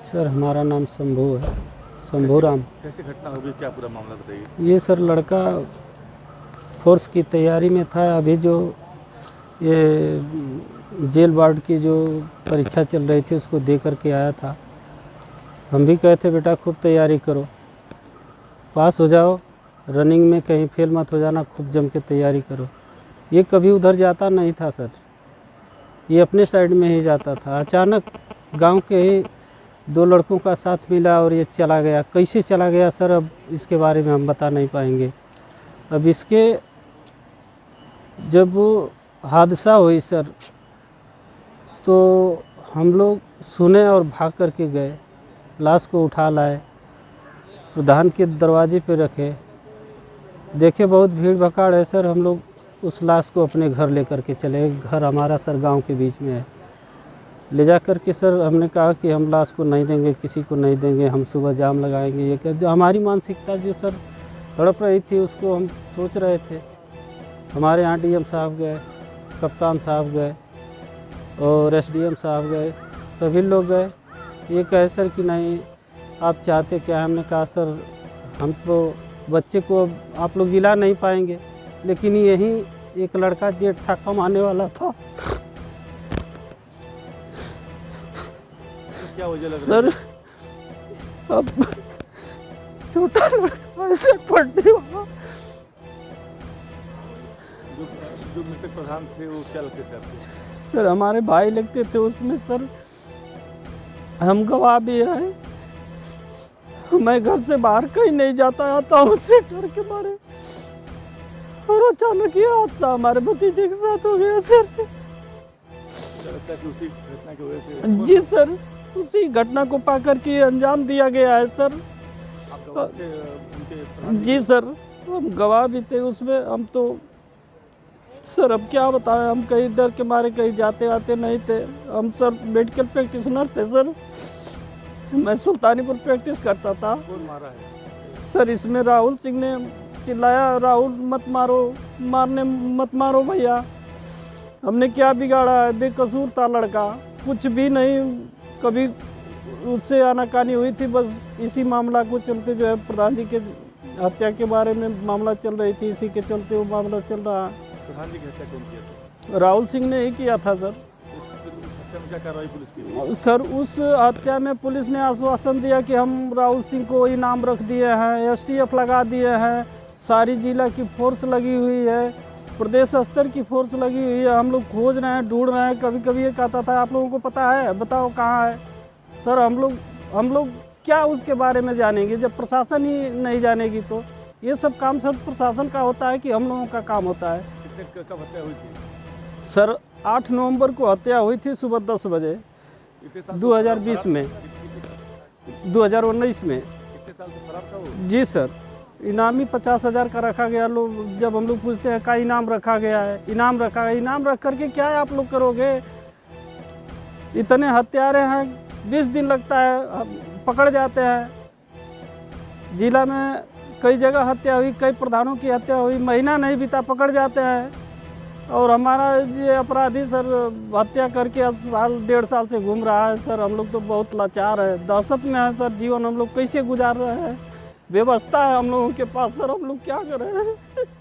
Sir हमारा नाम शंभू है, शंभू राम। कैसे घटना होगी, क्या पूरा मामला बताइए। ये सर लड़का फोर्स की तैयारी में था। अभी जो ये जेल वार्ड की जो परीक्षा चल रही थी उसको दे करके आया था। हम भी कहे थे बेटा खूब तैयारी करो, पास हो जाओ, रनिंग में कहीं फेल मत हो जाना, खूब जम के तैयारी करो। ये कभी उधर जाता नहीं था सर, ये अपने साइड में ही जाता था। अचानक गांव के ही दो लड़कों का साथ मिला और ये चला गया। कैसे चला गया सर, अब इसके बारे में हम बता नहीं पाएंगे। अब इसके जब वो हादसा हुई सर, तो हम लोग सुने और भाग करके गए, लाश को उठा लाए, प्रधान के दरवाजे पे रखे, देखे बहुत भीड़ भकाड़ है सर। हम लोग उस लाश को अपने घर लेकर के चले। घर हमारा सर गांव के बीच में है। ले जा कर के सर हमने कहा कि हम लाश को नहीं देंगे, किसी को नहीं देंगे, हम सुबह जाम लगाएंगे। ये जो हमारी मानसिकता जो सर तड़प रही थी उसको हम सोच रहे थे। हमारे यहाँ डीएम साहब गए, कप्तान साहब गए और एसडीएम साहब गए, सभी लोग गए। ये कहे सर कि नहीं आप चाहते क्या। हमने कहा सर हम तो बच्चे को आप लोग जिला नहीं पाएंगे, लेकिन यही एक लड़का जेठ था कमाने वाला था। क्या वजह लग सर अब छोटा लड़का ऐसे पढ़ने वाला। जो मृतक प्रधान थे वो क्या लगते थे आपको? सर हमारे भाई लगते थे उसमें सर, हम गवाह भी हैं। मैं घर से बाहर कहीं नहीं जाता आता उससे डर के मारे, और अचानक ये हादसा हमारे भतीजे के साथ हो गया सर। क्या लगता है कि उसी घटना की वजह से? जी सर, उसी घटना को पाकर के अंजाम दिया गया है सर। आप गवाह थे उनके? जी सर, हम गवाह भी थे उसमें। हम तो सर अब क्या बताएं, हम कहीं डर के मारे कहीं जाते आते नहीं थे। हम सर मेडिकल प्रैक्टिशनर थे सर, मैं सुल्तानीपुर प्रैक्टिस करता था। कौन मारा है? सर इसमें राहुल सिंह ने चिल्लाया, राहुल मत मारो, मारने मत मारो भैया। हमने क्या बिगाड़ा है, बेकसूर था लड़का, कुछ भी नहीं। कभी उससे आनाकानी हुई थी, बस इसी मामला को चलते जो है प्रधान जी के हत्या के बारे में मामला चल रही थी, इसी के चलते वो मामला चल रहा है। प्रधान जी की हत्या कौन किया था? राहुल सिंह ने ही किया था सर। हत्या में क्या कार्रवाई पुलिस की? सर उस हत्या में पुलिस ने आश्वासन दिया कि हम राहुल सिंह को इनाम रख दिए हैं, एसटीएफ लगा दिए हैं, सारी जिला की फोर्स लगी हुई है, प्रदेश स्तर की फोर्स लगी हुई है। हम लोग खोज रहे हैं, ढूंढ रहे हैं। कभी कभी ये कहता था आप लोगों को पता है, बताओ कहाँ है। सर हम लोग क्या उसके बारे में जानेंगे जब प्रशासन ही नहीं जानेगी। तो ये सब काम सर प्रशासन का होता है कि हम लोगों का काम होता है। कब हत्या हुई थी? सर 8 नवंबर को हत्या हुई थी सुबह 10 बजे 2020 में, 2019 में। कितने साल से खराब था वो? जी सर, इनामी 50,000 का रखा गया। लोग जब हम लोग पूछते हैं का इनाम रखा गया है, इनाम रखा गया, इनाम रख करके क्या आप लोग करोगे। इतने हत्यारे हैं, 20 दिन लगता है, पकड़ जाते हैं। जिला में कई जगह हत्या हुई, कई प्रधानों की हत्या हुई, महीना नहीं बीता पकड़ जाते हैं। और हमारा ये अपराधी सर हत्या करके साल 1.5 साल से घूम रहा है सर। हम लोग तो बहुत लाचार है, दहशत में है सर। जीवन हम लोग कैसे गुजार रहे हैं, व्यवस्था है हम लोगों के पास सर, हम लोग क्या करें।